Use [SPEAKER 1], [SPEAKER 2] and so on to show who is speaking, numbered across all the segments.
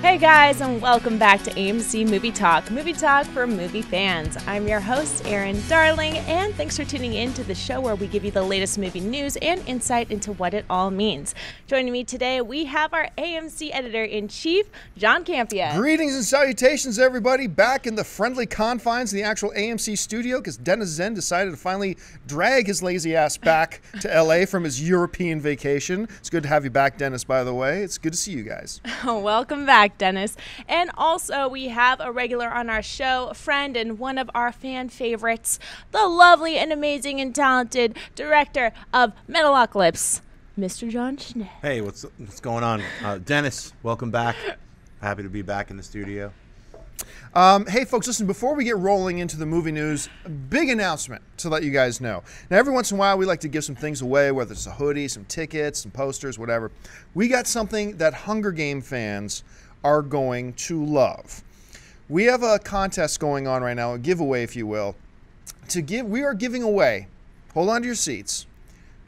[SPEAKER 1] Hey guys, and welcome back to AMC Movie Talk for movie fans. I'm your host, Erin Darling, and thanks for tuning in to the show where we give you the latest movie news and insight into what it all means. Joining me today, we have our AMC Editor-in-Chief, John Campea.
[SPEAKER 2] Greetings and salutations, everybody, back in the friendly confines of the actual AMC studio, because Dennis Zen decided to finally drag his lazy ass back to LA from his European vacation. It's good to have you back, Dennis, by the way. It's good to see you guys.
[SPEAKER 1] Welcome back, Dennis. And also, we have a regular on our show, a friend and one of our fan favorites, the lovely and amazing and talented director of Metalocalypse, Mr. Jon Schnepp.
[SPEAKER 3] Hey, what's going on? Dennis, welcome back. Happy to be back in the studio.
[SPEAKER 2] Hey, folks, listen, before we get rolling into the movie news, a big announcement to let you guys know. Now, every once in a while, we like to give some things away, whether it's a hoodie, some tickets, some posters, whatever. We got something that Hunger Game fans are going to love. We have a contest going on right now, a giveaway, if you will. We are giving away, hold on to your seats,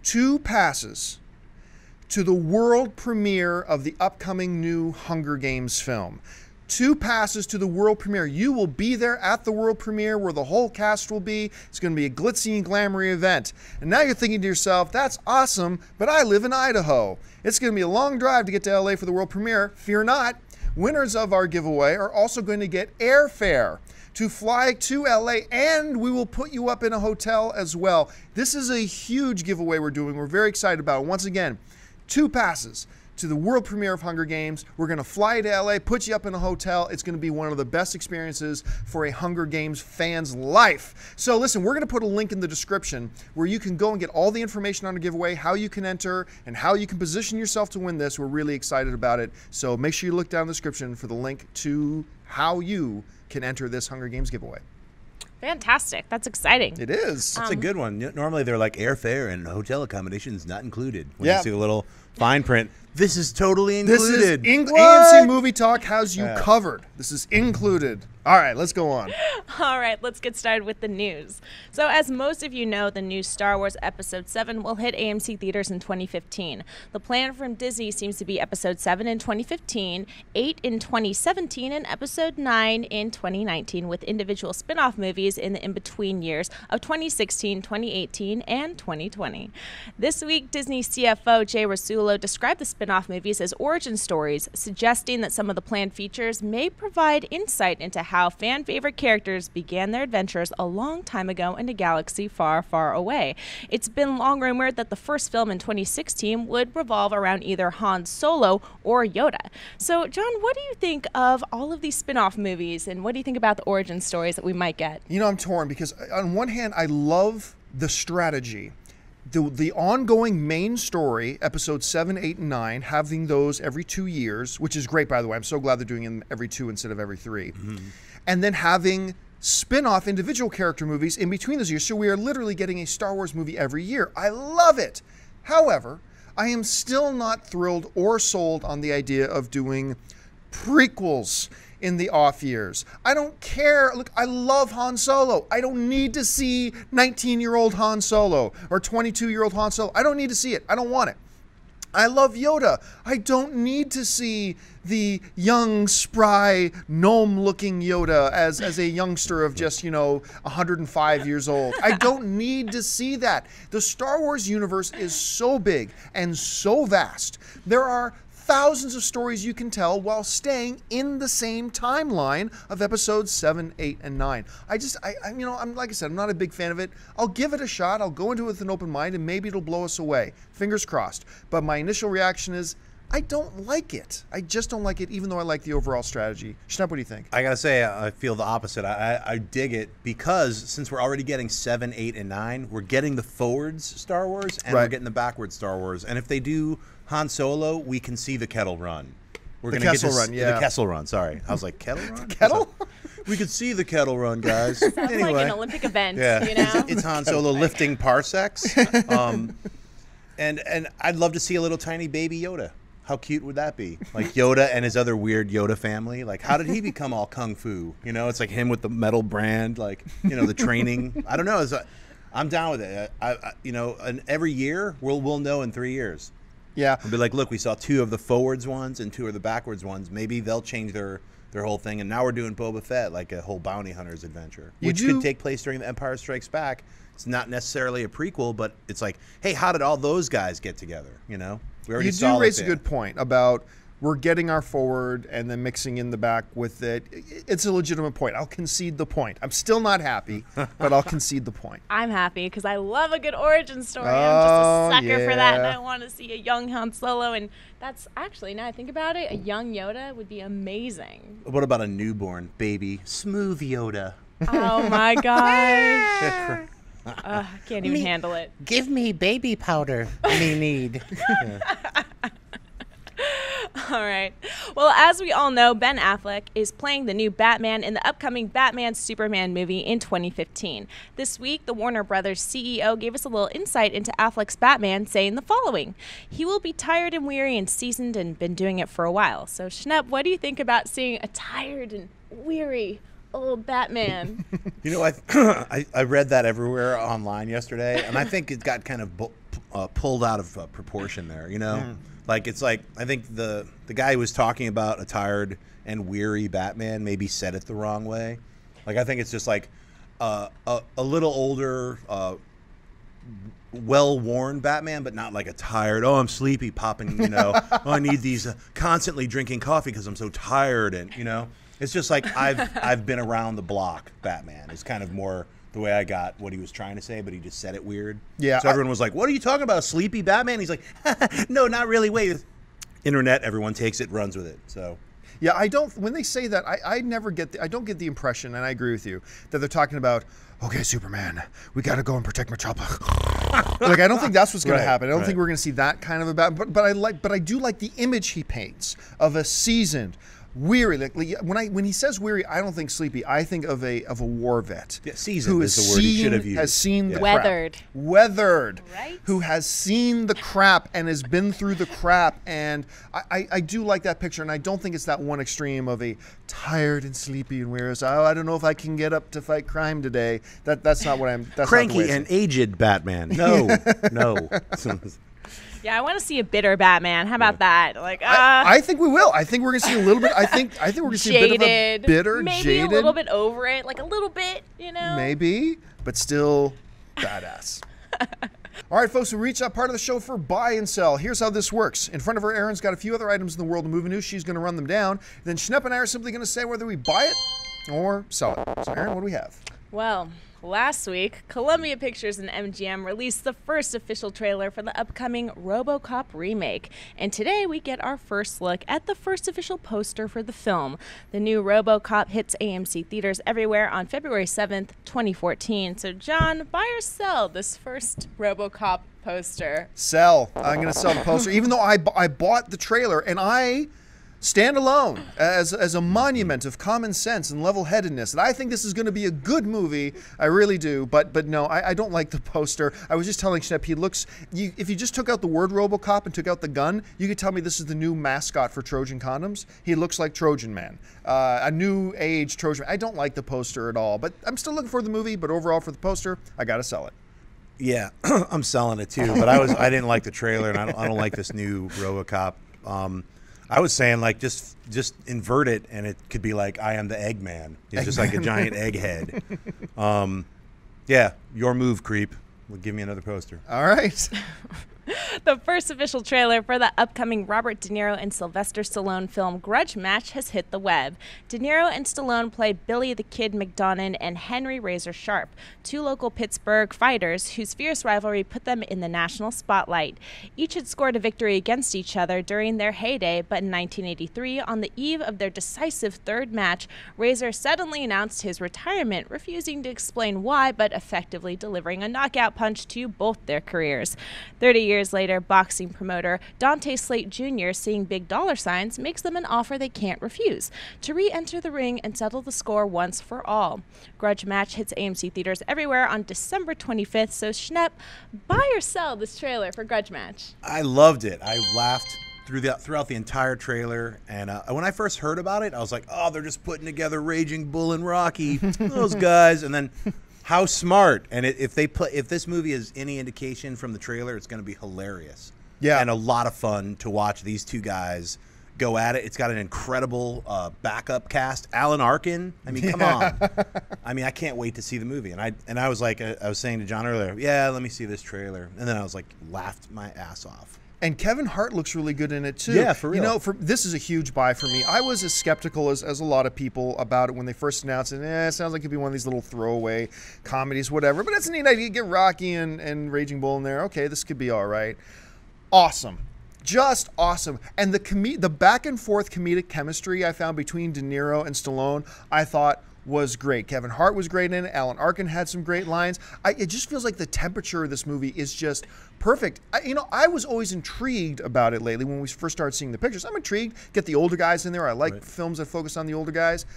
[SPEAKER 2] 2 passes to the world premiere of the upcoming new Hunger Games film. 2 passes to the world premiere. You will be there at the world premiere where the whole cast will be. It's going to be a glitzy and glamoury event. And now you're thinking to yourself, that's awesome, but I live in Idaho. It's going to be a long drive to get to LA for the world premiere. Fear not. Winners of our giveaway are also going to get airfare to fly to LA, and we will put you up in a hotel as well. This is a huge giveaway we're doing. We're very excited about it. Once again, 2 passes to the world premiere of Hunger Games. We're going to fly to LA, put you up in a hotel. It's going to be one of the best experiences for a Hunger Games fan's life. So listen, we're going to put a link in the description where you can go and get all the information on the giveaway, how you can enter, and how you can position yourself to win this. We're really excited about it. So make sure you look down in the description for the link to how you can enter this Hunger Games giveaway.
[SPEAKER 1] Fantastic. That's exciting.
[SPEAKER 2] It is.
[SPEAKER 3] That's a good one. Normally they're like airfare and hotel accommodations not included. When you see the little fine print, this is totally included.
[SPEAKER 2] This is AMC Movie Talk has you covered. This is included. All right, let's go on.
[SPEAKER 1] All right, let's get started with the news. So as most of you know, the new Star Wars Episode 7 will hit AMC theaters in 2015. The plan from Disney seems to be Episode 7 in 2015, 8 in 2017, and Episode 9 in 2019, with individual spin-off movies in the in-between years of 2016, 2018, and 2020. This week, Disney CFO Jay Rasulo described the spin-off movies as origin stories, suggesting that some of the planned features may provide insight into how fan-favorite characters began their adventures a long time ago in a galaxy far, far away. It's been long rumored that the first film in 2016 would revolve around either Han Solo or Yoda. So, John, what do you think of all of these spin-off movies, and what do you think about the origin stories that we might get?
[SPEAKER 2] You know, I'm torn because on one hand, I love the strategy. The ongoing main story, episodes 7, 8, and 9, having those every 2 years, which is great, by the way. I'm so glad they're doing them every 2 instead of every 3. Mm-hmm. And then having spin-off individual character movies in between those years. So we are literally getting a Star Wars movie every year. I love it. However, I am still not thrilled or sold on the idea of doing prequels in the off years. I don't care. Look, I love Han Solo. I don't need to see 19-year-old Han Solo or 22-year-old Han Solo. I don't need to see it. I don't want it. I love Yoda. I don't need to see the young, spry, gnome-looking Yoda as a youngster of just, 105 years old. I don't need to see that. The Star Wars universe is so big and so vast. There are thousands of stories you can tell while staying in the same timeline of episodes 7, 8, and 9. I'm like I said, I'm not a big fan of it. I'll give it a shot. I'll go into it with an open mind, and maybe it'll blow us away. Fingers crossed. But my initial reaction is, I don't like it. I just don't like it, even though I like the overall strategy. Schnepp, what do you think?
[SPEAKER 3] I gotta say, I feel the opposite. I dig it because since we're already getting 7, 8, and 9, we're getting the forwards Star Wars and we're getting the backwards Star Wars. And if they do Han Solo, we can see the Kettle Run. We're
[SPEAKER 2] the
[SPEAKER 3] gonna
[SPEAKER 2] Kessel
[SPEAKER 3] get
[SPEAKER 2] Run, yeah.
[SPEAKER 3] The Kessel Run, sorry. I was like, Kettle Run?
[SPEAKER 2] Kettle?
[SPEAKER 3] We could see the Kettle Run, guys.
[SPEAKER 1] Sounds
[SPEAKER 3] anyway,
[SPEAKER 1] like an Olympic event,
[SPEAKER 3] yeah.
[SPEAKER 1] you know?
[SPEAKER 3] It's Han Solo lifting parsecs. And I'd love to see a little tiny baby Yoda. How cute would that be? Like Yoda and his other weird Yoda family. Like, how did he become all kung fu? It's like him with the metal brand, like, the training. I don't know. I'm down with it. And every year we'll know in 3 years.
[SPEAKER 2] Yeah.
[SPEAKER 3] I'll be like, look, we saw 2 of the forwards ones and 2 of the backwards ones. Maybe they'll change their whole thing. And now we're doing Boba Fett, like a whole bounty hunter's adventure, which could take place during The Empire Strikes Back. It's not necessarily a prequel, but it's like, hey, how did all those guys get together? You know, we already saw.
[SPEAKER 2] You do raise a good point about we're getting our forward and then mixing in the back with it. It's a legitimate point. I'll concede the point. I'm still not happy, but I'll concede the point.
[SPEAKER 1] I'm happy because I love a good origin story. I'm just a sucker for that, and I want to see a young Han Solo. And that's actually, now I think about it, a young Yoda would be amazing.
[SPEAKER 3] What about a newborn baby? Smooth Yoda.
[SPEAKER 1] Oh, my gosh. I can't even handle it.
[SPEAKER 4] Give me baby powder. Me need.
[SPEAKER 1] All right. Well, as we all know, Ben Affleck is playing the new Batman in the upcoming Batman Superman movie in 2015. This week, the Warner Brothers CEO gave us a little insight into Affleck's Batman, saying the following: "He will be tired and weary and seasoned and been doing it for a while." So, Schnepp, what do you think about seeing a tired and weary old Batman?
[SPEAKER 3] You know, I read that everywhere online yesterday, and I think it got kind of pulled out of proportion there, you know? Like, it's like, I think the guy who was talking about a tired and weary Batman maybe said it the wrong way. Like, I think it's just like a little older, well-worn Batman, but not like a tired, oh, I'm sleepy, popping, you know, oh, I need these, constantly drinking coffee because I'm so tired, and, you know? It's just like I've been around the block Batman. It's kind of more the way I got what he was trying to say, but he just said it weird.
[SPEAKER 2] Yeah.
[SPEAKER 3] So everyone was like, what are you talking about, sleepy Batman? He's like, no, not really. Wait. Internet, everyone takes it, runs with it. So.
[SPEAKER 2] Yeah, I don't. When they say that, I never get. I don't get the impression, and I agree with you, that they're talking about, okay, Superman, we got to go and protect M'Challa. Like, I don't think that's what's going to happen. I don't think we're going to see that kind of a Batman. But I do like the image he paints of a seasoned, weary. Like when he says weary, I don't think sleepy. I think of a war vet.
[SPEAKER 3] Yeah, seasoned is the word he should have used.
[SPEAKER 2] Has seen the
[SPEAKER 1] weathered.
[SPEAKER 2] crap. Weathered.
[SPEAKER 1] Right? Who
[SPEAKER 2] has seen the crap and has been through the crap. And I do like that picture, and I don't think it's that one extreme of a tired and sleepy and weary. So, I don't know if I can get up to fight crime today. That's not what I'm. That's
[SPEAKER 3] cranky
[SPEAKER 2] not the way
[SPEAKER 3] and aged Batman. No, no.
[SPEAKER 1] Yeah, I want to see a bitter Batman. How about that? Like,
[SPEAKER 2] I think we will. I think we're gonna see a little bit. I think we're gonna see a bit of a bitter,
[SPEAKER 1] maybe
[SPEAKER 2] jaded,
[SPEAKER 1] a little bit over it, like a little bit, you know.
[SPEAKER 2] Maybe, but still badass. All right, folks, we reached that part of the show for buy and sell. Here's how this works. In front of her, Erin's got a few other items in the world of movie news. She's going to run them down. Then Schnepp and I are simply going to say whether we buy it or sell it. So, Erin, what do we have?
[SPEAKER 1] Well, last week, Columbia Pictures and MGM released the first official trailer for the upcoming Robocop remake. And today we get our first look at the first official poster for the film. The new Robocop hits AMC theaters everywhere on February 7th, 2014. So, John, buy or sell this first Robocop poster?
[SPEAKER 2] Sell. I'm going to sell the poster, even though I bought the trailer, and I stand alone as a monument of common sense and level-headedness. And I think this is going to be a good movie. I really do. But no, I don't like the poster. I was just telling Schnepp, he looks. If you just took out the word Robocop and took out the gun, you could tell me this is the new mascot for Trojan condoms. He looks like Trojan Man, a new age Trojan Man. I don't like the poster at all. But I'm still looking for the movie. But overall, for the poster, I got to sell it.
[SPEAKER 3] Yeah, I'm selling it too. But I didn't like the trailer, and I don't like this new Robocop. I was saying, like, just invert it, and it could be like, I am the Eggman. It's just like a giant egghead. Yeah, your move, creep. Well, give me another poster.
[SPEAKER 2] All right.
[SPEAKER 1] The first official trailer for the upcoming Robert De Niro and Sylvester Stallone film Grudge Match has hit the web. De Niro and Stallone play Billy the Kid McDonough and Henry Razor Sharp, two local Pittsburgh fighters whose fierce rivalry put them in the national spotlight. Each had scored a victory against each other during their heyday, but in 1983, on the eve of their decisive third match, Razor suddenly announced his retirement, refusing to explain why, but effectively delivering a knockout punch to both their careers. 30 years later, boxing promoter Dante Slate Jr., seeing big dollar signs, makes them an offer they can't refuse: to re-enter the ring and settle the score once for all. Grudge Match hits AMC theaters everywhere on December 25th, so Schnepp, buy or sell this trailer for Grudge Match?
[SPEAKER 3] I loved it. I laughed throughout the entire trailer, and when I first heard about it, I was like, oh, they're just putting together Raging Bull and Rocky, those guys, and then how smart. And if this movie is any indication from the trailer, it's going to be hilarious.
[SPEAKER 2] Yeah.
[SPEAKER 3] And a lot of fun to watch these two guys go at it. It's got an incredible backup cast. Alan Arkin. I mean, come on. I mean, I can't wait to see the movie. And I was like, I was saying to John earlier, yeah, let me see this trailer. And then I was like, laughed my ass off.
[SPEAKER 2] And Kevin Hart looks really good in it too.
[SPEAKER 3] Yeah, for real.
[SPEAKER 2] You know, this is a huge buy for me. I was as skeptical as a lot of people about it when they first announced it. It sounds like it'd be one of these little throwaway comedies, whatever. But it's a neat idea. Get Rocky and Raging Bull in there. Okay, this could be all right. Awesome. Just awesome. And the back and forth comedic chemistry I found between De Niro and Stallone, I thought was great. Kevin Hart was great in it. Alan Arkin had some great lines. It just feels like the temperature of this movie is just perfect. I was always intrigued about it lately when we first started seeing the pictures. I'm intrigued. Get the older guys in there. I like films that focus on the older guys.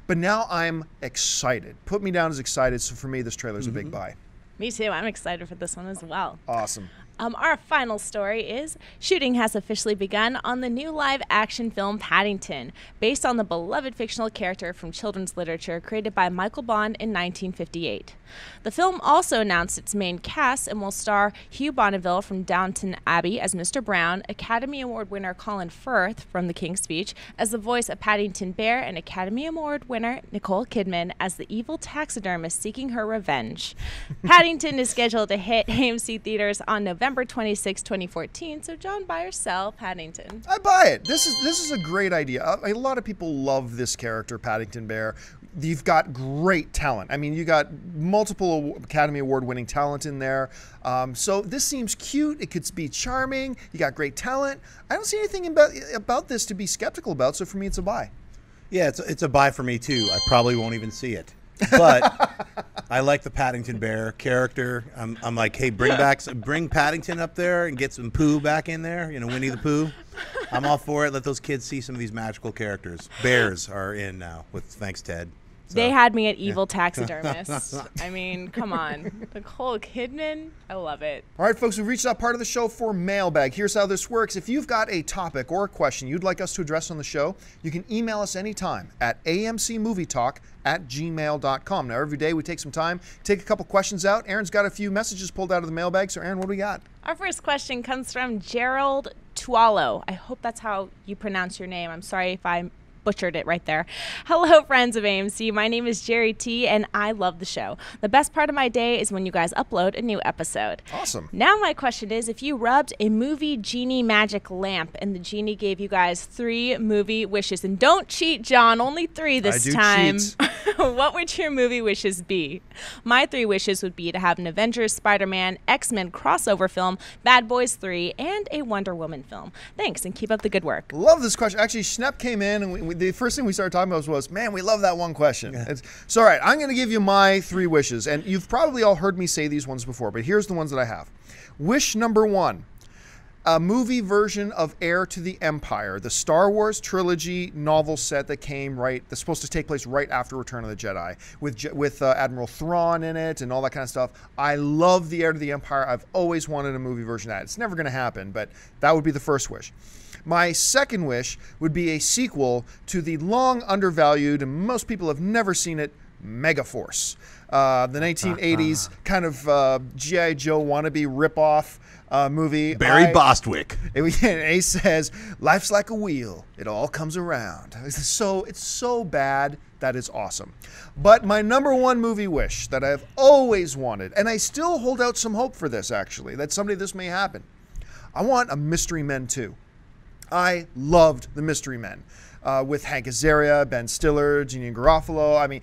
[SPEAKER 2] But now I'm excited. Put me down as excited. So for me, this trailer is a big buy.
[SPEAKER 1] Me too. I'm excited for this one as well.
[SPEAKER 2] Awesome.
[SPEAKER 1] Our final story is shooting has officially begun on the new live-action film Paddington, based on the beloved fictional character from children's literature created by Michael Bond in 1958. The film also announced its main cast and will star Hugh Bonneville from Downton Abbey as Mr. Brown, Academy Award winner Colin Firth from The King's Speech as the voice of Paddington Bear, and Academy Award winner Nicole Kidman as the evil taxidermist seeking her revenge. Paddington is scheduled to hit AMC theaters on November 26, 2014. So, John, buy or sell Paddington?
[SPEAKER 2] I buy it. This is a great idea. A lot of people love this character, Paddington Bear. You've got great talent. I mean, you got multiple Academy Award winning talent in there. So this seems cute. It could be charming. You got great talent. I don't see anything about this to be skeptical about. So for me, it's a buy.
[SPEAKER 3] Yeah, it's a buy for me too. I probably won't even see it. But I like the Paddington Bear character. I'm like, hey, bring Paddington up there and get some Pooh back in there. You know, Winnie the Pooh. I'm all for it. Let those kids see some of these magical characters. Bears are in now. Thanks, Ted. So.
[SPEAKER 1] They had me at evil taxidermist. I mean, come on. Nicole Kidman, I love it.
[SPEAKER 2] All right, folks, we've reached that part of the show for mailbag. Here's how this works. If you've got a topic or a question you'd like us to address on the show, you can email us anytime at amcmovietalk@gmail.com. Now, every day we take some time, take a couple questions out. Aaron's got a few messages pulled out of the mailbag. So, Aaron, what do we got?
[SPEAKER 1] Our first question comes from Gerald Tualo. I hope that's how you pronounce your name. I'm sorry if I butchered it right there. Hello, friends of AMC. My name is Jerry T, and I love the show. The best part of my day is when you guys upload a new episode.
[SPEAKER 2] Awesome.
[SPEAKER 1] Now my question is, if you rubbed a movie genie magic lamp and the genie gave you guys 3 movie wishes, and don't cheat, John, only 3 this time.
[SPEAKER 2] Cheat.
[SPEAKER 1] What would your movie wishes be? My 3 wishes would be to have an Avengers, Spider-Man, X-Men crossover film, Bad Boys 3, and a Wonder Woman film. Thanks, and keep up the good work.
[SPEAKER 2] Love this question. Actually, Schnepp came in, and the first thing we started talking about was, man, we love that one question. Yeah. So, all right, I'm going to give you my 3 wishes, and you've probably all heard me say these ones before, but here's the ones that I have. Wish number 1. A movie version of Heir to the Empire, the Star Wars trilogy novel set that that's supposed to take place right after Return of the Jedi, with Admiral Thrawn in it and all that kind of stuff. I love the Heir to the Empire. I've always wanted a movie version of that. It's never going to happen, but that would be the first wish. My second wish would be a sequel to the long undervalued, and most people have never seen it, Megaforce. The 1980s kind of G.I. Joe wannabe ripoff movie.
[SPEAKER 3] Barry Bostwick.
[SPEAKER 2] Ace says, life's like a wheel. It all comes around. It's so bad that is awesome. But my number 1 movie wish that I've always wanted, and I still hold out some hope for this, actually, that someday this may happen. I want a Mystery Men 2. I loved the Mystery Men. With Hank Azaria, Ben Stiller, Jeanine Garofalo. I mean,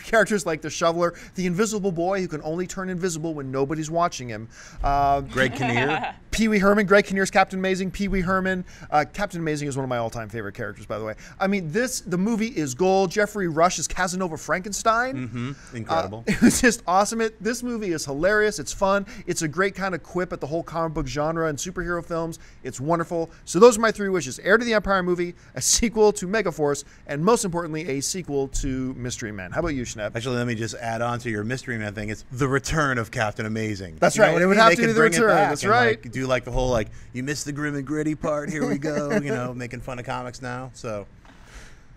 [SPEAKER 2] characters like the Shoveler, the Invisible Boy who can only turn invisible when nobody's watching him.
[SPEAKER 3] Greg Kinnear.
[SPEAKER 2] Pee Wee Herman. Greg Kinnear's Captain Amazing. Pee Wee Herman. Captain Amazing is one of my all-time favorite characters, by the way. I mean, the movie is gold. Jeffrey Rush is Casanova Frankenstein.
[SPEAKER 3] Mm-hmm. Incredible.
[SPEAKER 2] It was just awesome. This movie is hilarious. It's fun. It's a great kind of quip at the whole comic book genre and superhero films. It's wonderful. So those are my 3 wishes. Heir to the Empire movie, a sequel to Megaforce, and most importantly, a sequel to Mystery Men. How about you, Schnepp?
[SPEAKER 3] Actually, let me just add on to your Mystery Man thing. It's the return of Captain Amazing.
[SPEAKER 2] That's right. It would have to be the return. That's right.
[SPEAKER 3] Do like the whole you missed the grim and gritty part. Here we go. Making fun of comics now. So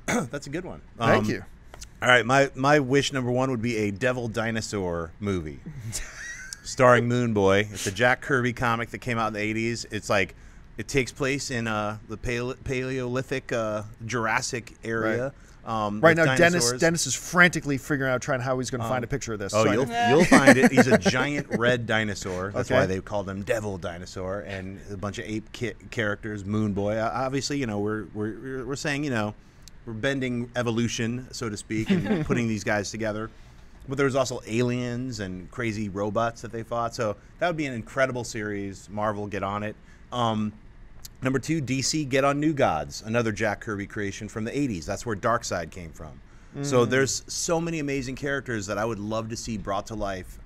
[SPEAKER 3] that's a good one.
[SPEAKER 2] Thank you.
[SPEAKER 3] All right, my wish number 1 would be a Devil Dinosaur movie. starring Moon Boy. It's a Jack Kirby comic that came out in the 80s. It's like it takes place in the Paleolithic Jurassic area.
[SPEAKER 2] Right now, Dennis is frantically figuring out how he's going to find a picture of this.
[SPEAKER 3] Oh, you'll find it. He's a giant red dinosaur. That's why they called him Devil Dinosaur, and a bunch of ape characters. Moon Boy. Obviously, you know, we're saying, you know, we're bending evolution, so to speak, and putting these guys together. But there was also aliens and crazy robots that they fought. So that would be an incredible series. Marvel, get on it. Number 2, DC, get on New Gods, another Jack Kirby creation from the 80s. That's where Darkseid came from. So there's so many amazing characters that I would love to see brought to life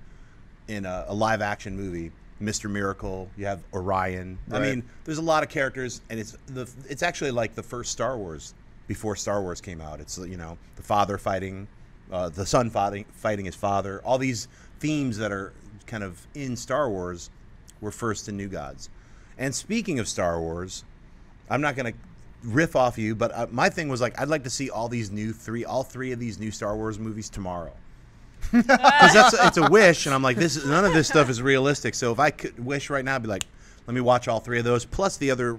[SPEAKER 3] in a live-action movie. Mr. Miracle, you have Orion.
[SPEAKER 2] Right.
[SPEAKER 3] I mean, there's a lot of characters, and it's actually like the first Star Wars before Star Wars came out. It's, you know, the father fighting, the son fighting his father. All these themes that are kind of in Star Wars were first in New Gods. And speaking of Star Wars, I'm not going to riff off you, but my thing was like, I'd like to see all three of these new Star Wars movies tomorrow. Because it's a wish, and I'm like, none of this stuff is realistic. So if I could wish right now, I'd be like, let me watch all 3 of those, plus the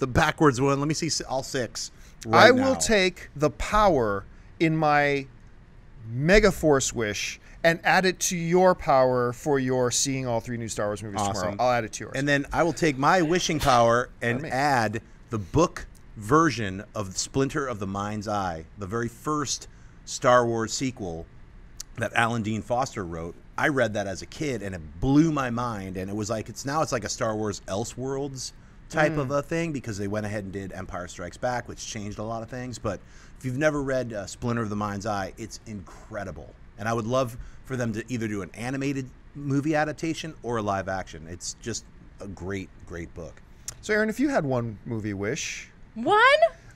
[SPEAKER 3] backwards one. Let me see all 6. Right now.
[SPEAKER 2] I will take the power in my Megaforce wish and add it to your power for your seeing all 3 new Star Wars movies tomorrow. I'll add it to yours.
[SPEAKER 3] And then I will take my wishing power and add the book version of Splinter of the Mind's Eye, the very first Star Wars sequel that Alan Dean Foster wrote. I read that as a kid, and it blew my mind. And it was like, it's like a Star Wars Elseworlds type of a thing, because they went ahead and did Empire Strikes Back, which changed a lot of things. But if you've never read Splinter of the Mind's Eye, it's incredible. And I would love for them to either do an animated movie adaptation or a live action. It's just a great, great book.
[SPEAKER 2] So, Aaron, if you had one movie wish.
[SPEAKER 1] One?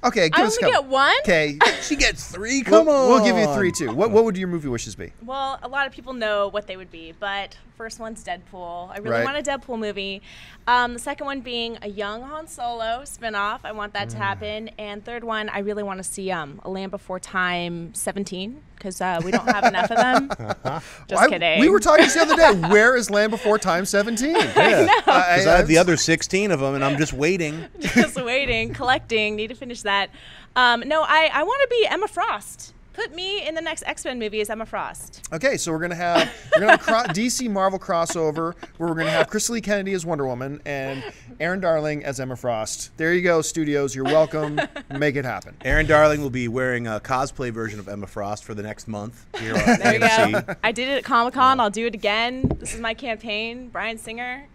[SPEAKER 2] Okay, give us a couple.
[SPEAKER 1] I only get one?
[SPEAKER 2] Okay.
[SPEAKER 3] She gets 3? Come on.
[SPEAKER 2] We'll give you 3, too. What would your movie wishes be?
[SPEAKER 1] Well, a lot of people know what they would be, but first one's Deadpool. I really want a Deadpool movie. The second one being a young Han Solo spinoff. I want that to happen. And third one, I really want to see A Land Before Time 17, because we don't have enough of them. Just kidding.
[SPEAKER 2] We were talking the other day. Where is Land Before Time 17?
[SPEAKER 3] Yeah. Because I have the other 16 of them, and I'm just waiting.
[SPEAKER 1] Just waiting, collecting. Need to finish that. No, I want to be Emma Frost. Put me in the next X-Men movie as Emma Frost.
[SPEAKER 2] Okay, so we're gonna have DC Marvel crossover where we're gonna have Chris Lee Kennedy as Wonder Woman and Aaron Darling as Emma Frost. There you go, studios. You're welcome. Make it happen.
[SPEAKER 3] Aaron Darling will be wearing a cosplay version of Emma Frost for the next month here on
[SPEAKER 1] There you
[SPEAKER 3] AMC.
[SPEAKER 1] go. I did it at Comic-Con. I'll do it again. This is my campaign. Bryan Singer.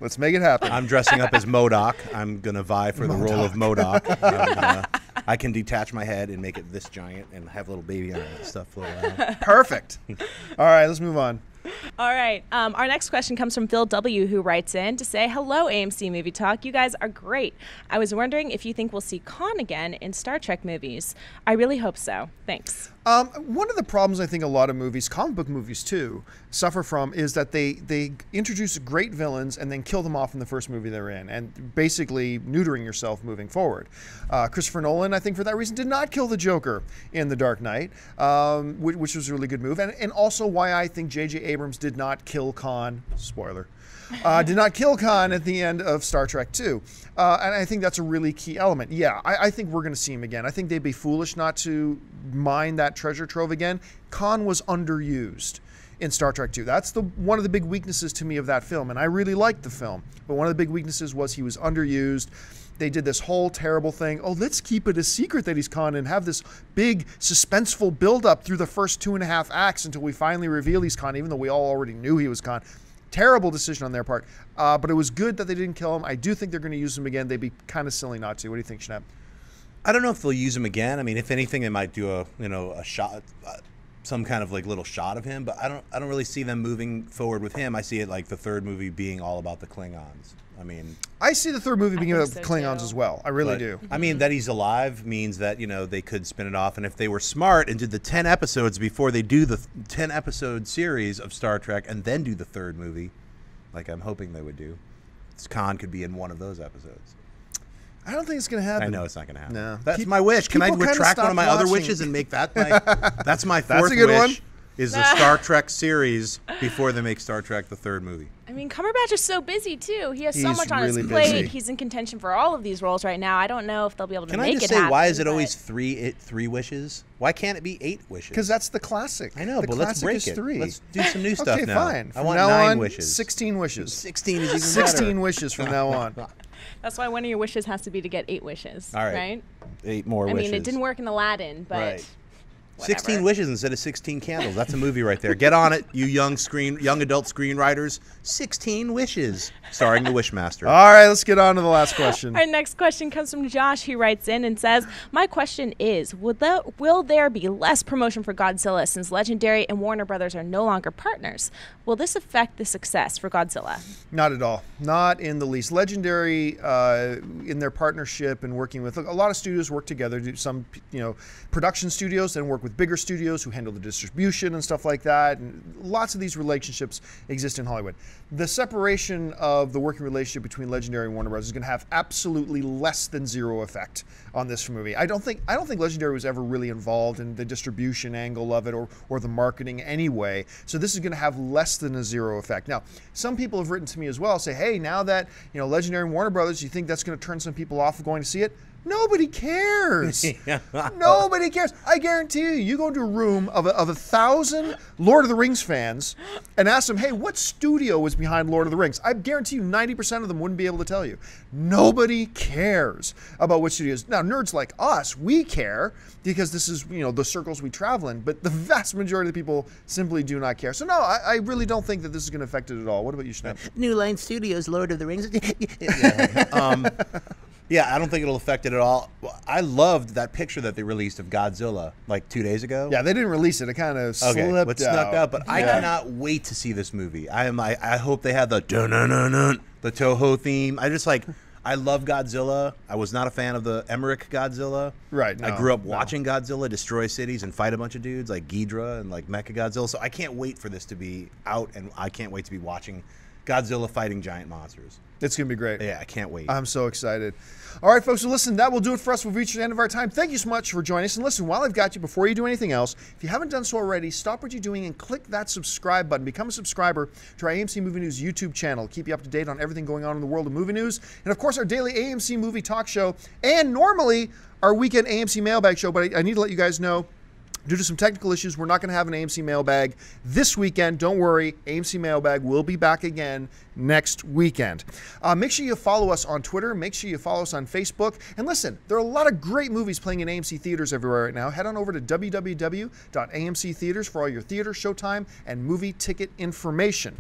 [SPEAKER 2] Let's make it happen.
[SPEAKER 3] I'm dressing up as MODOK. I'm going to vie for the role of MODOK. I can detach my head and make it this giant and have a little baby on it and stuff float around.
[SPEAKER 2] Perfect. All right, let's move on.
[SPEAKER 1] All right. Our next question comes from Phil W., who writes in to say, hello, AMC Movie Talk. You guys are great. I was wondering if you think we'll see Khan again in Star Trek movies. I really hope so. Thanks.
[SPEAKER 2] One of the problems I think a lot of movies, comic book movies too, suffer from is that they introduce great villains and then kill them off in the first movie they're in, and basically neutering yourself moving forward. Christopher Nolan, I think for that reason, did not kill the Joker in The Dark Knight, which was a really good move, and also why I think J.J. Abrams did not kill Khan, spoiler, did not kill Khan at the end of Star Trek 2. And I think that's a really key element. Yeah, I think we're going to see him again. I think they'd be foolish not to mine that treasure trove again. Khan was underused in Star Trek 2. That's one of the big weaknesses to me of that film, and I really liked the film. But one of the big weaknesses was he was underused. They did this whole terrible thing. Oh, let's keep it a secret that he's Khan and have this big suspenseful buildup through the first 2.5 acts until we finally reveal he's Khan, even though we all already knew he was Khan. Terrible decision on their part. But it was good that they didn't kill him. I do think they're going to use him again. They'd be kind of silly not to. What do you think, Schnepp?
[SPEAKER 3] I don't know if they'll use him again. I mean, if anything, they might do a shot, some kind of like little shot of him. But I don't really see them moving forward with him. I see it like the third movie being all about the Klingons. I mean,
[SPEAKER 2] I see the third movie being about
[SPEAKER 1] so
[SPEAKER 2] Klingons
[SPEAKER 1] too.
[SPEAKER 2] as well. I really do.
[SPEAKER 3] I mean, that he's alive means that, they could spin it off. And if they were smart and did the 10 episodes before they do the 10-episode series of Star Trek and then do the third movie, like I'm hoping they would do, Khan could be in one of those episodes.
[SPEAKER 2] I don't think it's going to happen.
[SPEAKER 3] I know it's not going to happen.
[SPEAKER 2] No.
[SPEAKER 3] That's my wish. Can I
[SPEAKER 2] people kinda
[SPEAKER 3] retract one of
[SPEAKER 2] stopped
[SPEAKER 3] my other
[SPEAKER 2] watching.
[SPEAKER 3] wishes and make that my that's my fourth
[SPEAKER 2] That's a good
[SPEAKER 3] wish?
[SPEAKER 2] one.
[SPEAKER 3] is a Star Trek series before they make Star Trek the third movie.
[SPEAKER 1] I mean, Cumberbatch is so busy, too. He has so
[SPEAKER 2] He's
[SPEAKER 1] much on his
[SPEAKER 2] really
[SPEAKER 1] plate.
[SPEAKER 2] busy.
[SPEAKER 1] He's in contention for all of these roles right now. I don't know if they'll be able to
[SPEAKER 3] Can
[SPEAKER 1] make
[SPEAKER 3] I
[SPEAKER 1] it
[SPEAKER 3] just say,
[SPEAKER 1] happen,
[SPEAKER 3] why is it
[SPEAKER 1] but-
[SPEAKER 3] always three wishes? Why can't it be 8 wishes?
[SPEAKER 2] Because that's the classic.
[SPEAKER 3] I know,
[SPEAKER 2] the
[SPEAKER 3] but let's
[SPEAKER 2] classic
[SPEAKER 3] break
[SPEAKER 2] is
[SPEAKER 3] it.
[SPEAKER 2] 3.
[SPEAKER 3] Let's do some new stuff
[SPEAKER 2] okay,
[SPEAKER 3] now.
[SPEAKER 2] fine.
[SPEAKER 3] I
[SPEAKER 2] From
[SPEAKER 3] want
[SPEAKER 2] now
[SPEAKER 3] 9
[SPEAKER 2] on,
[SPEAKER 3] wishes.
[SPEAKER 2] 16 wishes.
[SPEAKER 3] 16 is even
[SPEAKER 2] 16
[SPEAKER 3] better.
[SPEAKER 2] wishes from now on.
[SPEAKER 1] That's why one of your wishes has to be to get 8 wishes.
[SPEAKER 3] All right. 8 more
[SPEAKER 1] I
[SPEAKER 3] wishes.
[SPEAKER 1] mean, it didn't work in Aladdin, but
[SPEAKER 3] Right.
[SPEAKER 1] whatever.
[SPEAKER 3] 16 wishes instead of 16 candles. That's a movie right there. Get on it, you young adult screenwriters. 16 wishes, starring the Wishmaster.
[SPEAKER 2] All right, let's get on to the last question.
[SPEAKER 1] Our next question comes from Josh, who writes in and says, "My question is, will there be less promotion for Godzilla since Legendary and Warner Brothers are no longer partners? Will this affect the success for Godzilla?"
[SPEAKER 2] Not at all. Not in the least. Legendary, in their partnership and working with a lot of studios work together. Do some, production studios then work with bigger studios who handle the distribution and stuff like that. And lots of these relationships exist in Hollywood. The separation of the working relationship between Legendary and Warner Bros. Is going to have absolutely less than zero effect on this movie. I don't think Legendary was ever really involved in the distribution angle of it or the marketing anyway. So this is going to have less than a zero effect. Now, some people have written to me as well, say, hey, now that Legendary and Warner Brothers, you think that's going to turn some people off of going to see it? Nobody cares. Nobody cares. I guarantee you go into a room of 1,000 Lord of the Rings fans and ask them, hey, what studio was behind Lord of the Rings? I guarantee you 90% of them wouldn't be able to tell you. Nobody cares about what studios. Now, nerds like us, we care because this is, the circles we travel in, but the vast majority of the people simply do not care. So, no, I really don't think that this is going to affect it at all. What about you, Schnepp?
[SPEAKER 4] New Line Studios, Lord of the Rings.
[SPEAKER 3] Yeah, I don't think it'll affect it at all. I loved that picture that they released of Godzilla like 2 days ago.
[SPEAKER 2] Yeah, they didn't release it. It kind of slipped out.
[SPEAKER 3] Snuck out. But I cannot wait to see this movie. I hope they have the dun-dun-dun-dun, the Toho theme. I love Godzilla. I was not a fan of the Emmerich Godzilla.
[SPEAKER 2] Right.
[SPEAKER 3] I grew up watching Godzilla destroy cities and fight a bunch of dudes like Ghidorah and like Mechagodzilla. So I can't wait for this to be out, and I can't wait to be watching Godzilla fighting giant monsters.
[SPEAKER 2] It's going to be great.
[SPEAKER 3] Yeah, I can't wait.
[SPEAKER 2] I'm so excited. All right, folks, so listen, that will do it for us. We've reached the end of our time. Thank you so much for joining us. And listen, while I've got you, before you do anything else, if you haven't done so already, stop what you're doing and click that subscribe button. Become a subscriber to our AMC Movie News YouTube channel. Keep you up to date on everything going on in the world of movie news. And, of course, our daily AMC Movie Talk show and normally our weekend AMC Mailbag show. But I need to let you guys know, due to some technical issues, we're not going to have an AMC Mailbag this weekend. Don't worry, AMC Mailbag will be back again next weekend. Make sure you follow us on Twitter. Make sure you follow us on Facebook. And listen, there are a lot of great movies playing in AMC theaters everywhere right now. Head on over to www.amc theaters for all your theater, showtime, and movie ticket information.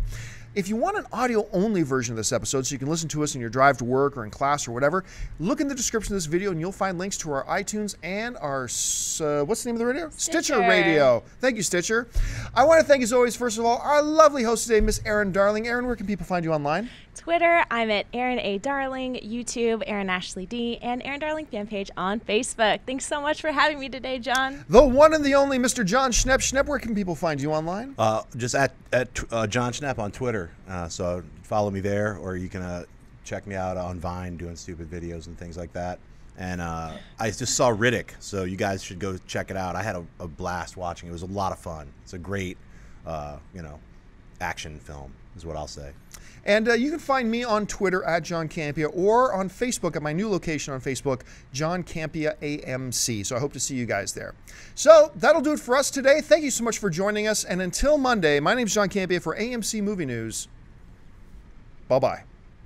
[SPEAKER 2] If you want an audio-only version of this episode so you can listen to us in your drive to work or in class or whatever, look in the description of this video and you'll find links to our iTunes and our, what's the name of the radio? Stitcher Radio. Thank you, Stitcher. I want to thank, as always, first of all, our lovely host today, Miss Erin Darling. Erin, where can people find you online?
[SPEAKER 1] Twitter, I'm at Erin A. Darling, YouTube, Erin Ashley D, and Erin Darling fan page on Facebook. Thanks so much for having me today, John.
[SPEAKER 2] The one and the only Mr. Jon Schnepp. Schnepp, where can people find you online?
[SPEAKER 3] Just at Jon Schnepp on Twitter. So follow me there, or you can check me out on Vine doing stupid videos and things like that. And I just saw Riddick, so you guys should go check it out. I had a blast watching it. It was a lot of fun. It's a great, action film, is what I'll say.
[SPEAKER 2] And you can find me on Twitter at John Campia or on Facebook at my new location on Facebook, John Campia AMC. So I hope to see you guys there. So that'll do it for us today. Thank you so much for joining us. And until Monday, my name's John Campia for AMC Movie News. Bye-bye.